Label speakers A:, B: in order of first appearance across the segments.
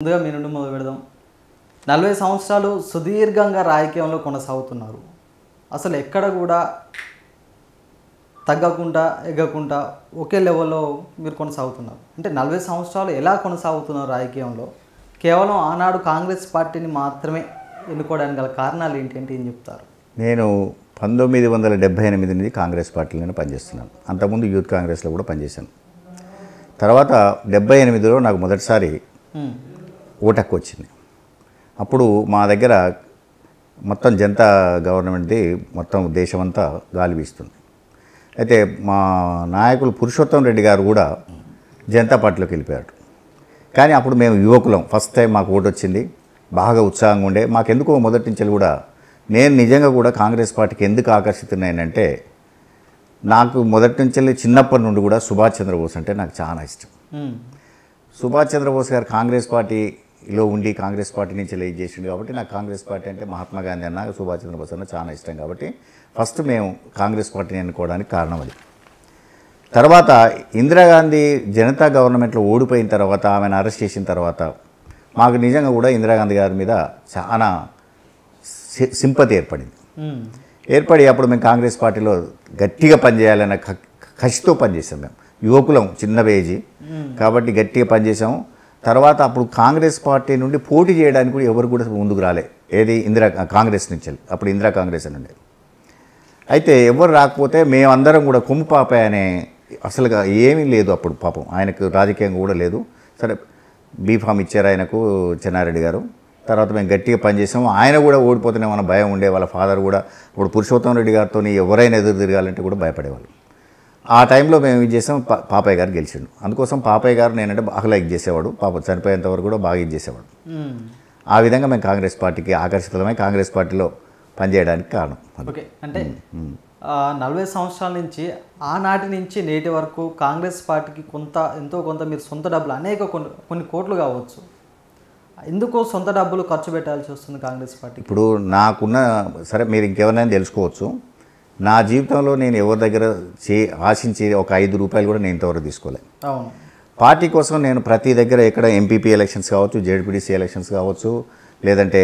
A: ముందుగా మీ నుండి మొదలు పెడదాం. 40 సంవత్సరాలు సుదీర్ఘంగా రాజకీయంలో కొనసాగుతున్నారు. అసలు ఎక్కడ కూడా తగ్గకుండా ఎగ్గకుండా ఒకే లెవెల్లో మీరు కొనసాగుతున్నారు. అంటే 40 సంవత్సరాలు ఎలా కొనసాగుతున్నారు రాజకీయంలో? కేవలం ఆనాడు కాంగ్రెస్ పార్టీని మాత్రమే ఎన్నుకోవడానికి గల కారణాలు ఏంటంటే ఏం చెప్తారు?
B: నేను 1978 నుంచి కాంగ్రెస్ పార్టీలోనే పనిచేస్తున్నాను. అంతకుముందు యూత్ కాంగ్రెస్లో కూడా పనిచేశాను. తర్వాత 78లో నాకు మొదటిసారి ఓటు హక్కు వచ్చింది. అప్పుడు మా దగ్గర మొత్తం జనతా గవర్నమెంట్ది మొత్తం దేశమంతా గాలి వీస్తుంది. అయితే మా నాయకులు పురుషోత్తం రెడ్డి గారు కూడా జనతా పార్టీలోకి వెళ్ళిపోయారు. కానీ అప్పుడు మేము యువకులం, ఫస్ట్ టైం మాకు ఓటు వచ్చింది, బాగా ఉత్సాహంగా ఉండే. మాకెందుకో మొదటి నుంచి కూడా నేను నిజంగా కూడా కాంగ్రెస్ పార్టీకి ఎందుకు ఆకర్షితున్నానంటే, నాకు మొదటి నుంచి చిన్నప్పటి నుండి కూడా సుభాష్ చంద్రబోస్ అంటే నాకు చాలా ఇష్టం. సుభాష్ చంద్రబోస్ గారు కాంగ్రెస్ పార్టీలో ఉండి కాంగ్రెస్ పార్టీ నుంచి లీడ్ చేసిండు కాబట్టి నాకు కాంగ్రెస్ పార్టీ అంటే మహాత్మా గాంధీ అన్న సుభాష్ చంద్రబోస్ అన్న చాలా ఇష్టం. కాబట్టి ఫస్ట్ మేము కాంగ్రెస్ పార్టీని ఎన్నుకోవడానికి కారణం అది. తర్వాత ఇందిరాగాంధీ జనతా గవర్నమెంట్లో ఓడిపోయిన తర్వాత, ఆమెను అరెస్ట్ చేసిన తర్వాత మాకు నిజంగా కూడా ఇందిరాగాంధీ గారి మీద చాలా సింపతి ఏర్పడి అప్పుడు మేము కాంగ్రెస్ పార్టీలో గట్టిగా పనిచేయాలన్న కసితో పనిచేసాం. మేము యువకులం, చిన్న ఏజీ కాబట్టి గట్టిగా పనిచేసాము. తర్వాత అప్పుడు కాంగ్రెస్ పార్టీ నుండి పోటీ చేయడానికి కూడా ఎవరు కూడా ముందుకు రాలే. ఏది కాంగ్రెస్ నుంచి, అప్పుడు ఇందిరా కాంగ్రెస్ అని ఉండేది. అయితే ఎవరు రాకపోతే మేమందరం కూడా కొమ్ము పాపాయ్ అనే, అసలుగా ఏమీ లేదు అప్పుడు, పాపం ఆయనకు రాజకీయంగా కూడా లేదు. సరే బీఫామ్ ఇచ్చారు ఆయనకు చెన్నారెడ్డి గారు. తర్వాత మేము గట్టిగా పనిచేసాము. ఆయన కూడా ఓడిపోతేనే మన భయం ఉండే. వాళ్ళ ఫాదర్ కూడా ఇప్పుడు పురుషోత్తం రెడ్డి గారితో ఎవరైనా ఎదురు తిరగాలంటే కూడా భయపడేవాళ్ళు. ఆ టైంలో మేము ఇది చేసాం. పాపయ్య గారు గెలిచిండు. అందుకోసం పాపయ్య గారు నేనంటే బాగా లైక్ చేసేవాడు. పాప చనిపోయేంత వరకు కూడా బాగా ఇది చేసేవాడు. ఆ విధంగా మేము కాంగ్రెస్ పార్టీకి ఆకర్షితులమై కాంగ్రెస్ పార్టీలో పనిచేయడానికి కారణం.
A: ఓకే, అంటే 40 సంవత్సరాల నుంచి ఆనాటి నుంచి నేటి వరకు కాంగ్రెస్ పార్టీకి ఎంతో కొంత మీరు సొంత డబ్బులు కొన్ని కోట్లు కావచ్చు, ఎందుకో సొంత డబ్బులు ఖర్చు పెట్టాల్సి వస్తుంది కాంగ్రెస్ పార్టీ? ఇప్పుడు
B: నాకున్న, సరే మీరు ఇంకెవరినైనా తెలుసుకోవచ్చు, నా జీవితంలో నేను ఎవరి దగ్గర ఆశించి ఒక 5 రూపాయలు కూడా నేను ఇంతవరకు తీసుకోలేదు.
A: అవును,
B: పార్టీ కోసం నేను ప్రతి దగ్గర ఎక్కడ ఎంపీపీ ఎలక్షన్స్ కావచ్చు, జెడ్పీటీసీ ఎలక్షన్స్ కావచ్చు, లేదంటే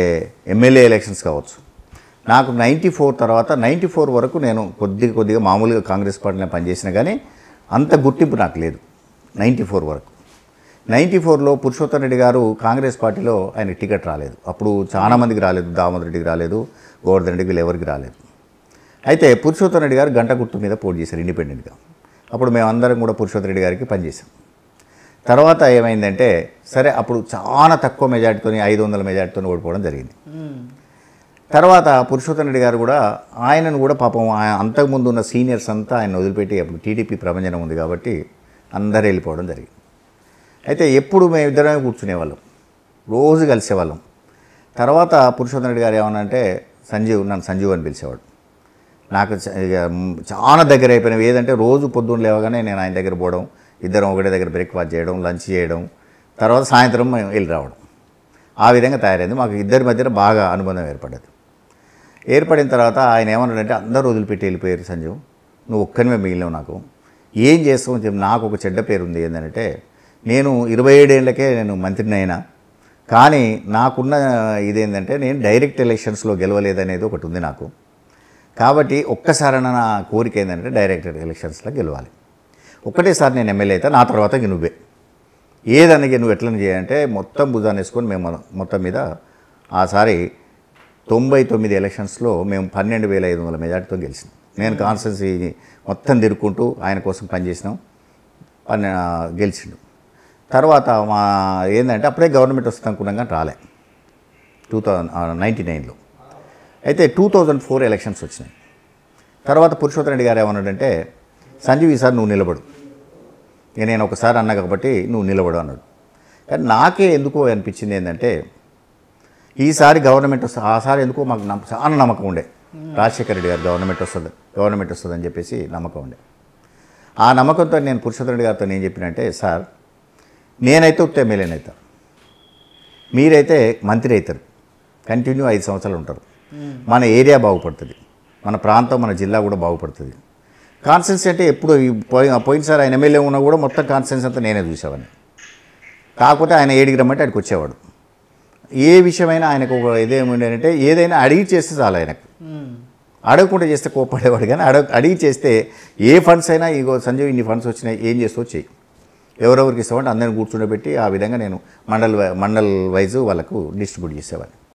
B: ఎమ్మెల్యే ఎలక్షన్స్ కావచ్చు, నాకు 94 తర్వాత 94 వరకు నేను కొద్దిగా మామూలుగా కాంగ్రెస్ పార్టీలో పనిచేసిన, కానీ అంత గుర్తింపు నాకు లేదు. 94 వరకు. 94లో పురుషోత్తం రెడ్డి గారు కాంగ్రెస్ పార్టీలో ఆయన టికెట్ రాలేదు. అప్పుడు చాలామందికి రాలేదు. దామోదర్ రెడ్డికి రాలేదు, గోవర్ధన్ రెడ్డికి ఎవరికి రాలేదు. అయితే పురుషోత్తం రెడ్డి గారు గంట గుర్తు మీద పోటీ చేశారు ఇండిపెండెంట్గా. అప్పుడు మేమందరం కూడా పురుషోత్తం రెడ్డి గారికి పనిచేసాం. తర్వాత ఏమైందంటే, సరే అప్పుడు చాలా తక్కువ మెజార్టీతో 500 మెజార్టీతో ఓడిపోవడం జరిగింది. తర్వాత పురుషోత్తం రెడ్డి గారు కూడా ఆయనను కూడా పాపం అంతకుముందు ఉన్న సీనియర్స్ అంతా ఆయన వదిలిపెట్టి, అప్పుడు టీడీపీ ప్రభంజనం ఉంది కాబట్టి అందరూ వెళ్ళిపోవడం జరిగింది. అయితే ఎప్పుడు మేము ఇద్దరమే కూర్చునేవాళ్ళం, రోజు కలిసేవాళ్ళం. తర్వాత పురుషోత్తం రెడ్డి గారు ఏమన్నంటే, నన్ను సంజీవ్ అని పిలిచేవాడు. నాకు చాలా దగ్గర అయిపోయినవి. ఏదంటే రోజు పొద్దున్న లేవగానే నేను ఆయన దగ్గర పోవడం, ఇద్దరం ఒకటే దగ్గర బ్రేక్ఫాస్ట్ చేయడం, లంచ్ చేయడం, తర్వాత సాయంత్రం మేము వెళ్ళి రావడం. ఆ విధంగా తయారైంది. మాకు ఇద్దరి మధ్యన బాగా అనుబంధం ఏర్పడిన తర్వాత ఆయన ఏమన్నాడంటే, అందరూ వదిలిపెట్టి వెళ్ళిపోయారు సంజీవ్, నువ్వు ఒక్కనివే మిగిలినావు, నాకు ఏం చేస్తావు అని చెప్పి. నాకు ఒక చెడ్డ పేరు ఉంది. ఏంటంటే, నేను 27 ఏళ్ళకే నేను మంత్రిని అయినా, కానీ నాకున్న ఇదేంటంటే నేను డైరెక్ట్ ఎలక్షన్స్లో గెలవలేదనేది ఒకటి ఉంది నాకు. కాబట్టి ఒక్కసారైనా నా కోరిక ఏంటంటే డైరెక్ట్ ఎలక్షన్స్లో గెలవాలి. ఒక్కటేసారి నేను ఎమ్మెల్యే అయితే నా తర్వాత నువ్వే ఏదన్నకి నువ్వు ఎట్లని చేయాలంటే మొత్తం భుజాన్ని వేసుకొని మేము మొత్తం మీద ఆసారి 99 ఎలక్షన్స్లో మేము 12,500 మెజార్టీతో గెలిచినాం. నేను కాన్స్టిట్యున్సీ మొత్తం తిరుక్కుంటూ ఆయన కోసం పనిచేసినాం, గెలిచిండు. తర్వాత మా ఏంటంటే అప్పుడే గవర్నమెంట్ వస్తుంది అనుకున్నాం, కానీ రాలే 1999లో. అయితే 2004 ఎలక్షన్స్ వచ్చినాయి. తర్వాత పురుషోత్తం రెడ్డి గారు ఏమన్నాడంటే, సంజీవ్ ఈసారి నువ్వు నిలబడు, నేను ఒకసారి అన్నా కాబట్టి నువ్వు నిలబడు అన్నాడు. కానీ నాకే ఎందుకో అనిపించింది ఏంటంటే, ఈసారి గవర్నమెంట్ వస్తుంది, ఆసారి ఎందుకో మాకు చాలా నమ్మకం ఉండే, రాజశేఖర రెడ్డి గారు గవర్నమెంట్ వస్తుందని చెప్పేసి నమ్మకం ఉండే. ఆ నమ్మకంతో నేను పురుషోత్తం రెడ్డి గారితో ఏం చెప్పినంటే, సార్ నేనైతే ఉత్త ఎమ్మెల్యేనైతా, మీరైతే మంత్రి అవుతారు, కంటిన్యూ 5 సంవత్సరాలు ఉంటారు, మన ఏరియా బాగుపడుతుంది, మన ప్రాంతం మన జిల్లా కూడా బాగుపడుతుంది. కాన్స్టిట్యున్సీ అంటే ఎప్పుడు పోయినసారి ఆయన ఎమ్మెల్యే ఉన్నా కూడా మొత్తం కాన్స్టిట్యున్సీ అంతా నేనే చూసేవాడిని. కాకపోతే ఆయన 7కి రమ్మంటే అక్కడికి వచ్చేవాడు. ఏ విషయమైనా ఆయనకు ఒక ఇదేముండేనంటే ఏదైనా అడిగి చేస్తే చాలు ఆయనకు. అడగకుండా చేస్తే కోప్పడేవాడు, కానీ అడిగి చేస్తే ఏ ఫండ్స్ అయినా ఇగో సంజయ్ ఇన్ని ఫండ్స్ వచ్చినాయి ఏం చేస్తావు చెయ్యి, ఎవరెవరికి ఇస్తామంటే అందరిని కూర్చుండబెట్టి ఆ విధంగా నేను మండల్ వైజ్ వాళ్ళకు డిస్ట్రిబ్యూట్ చేసేవాడిని.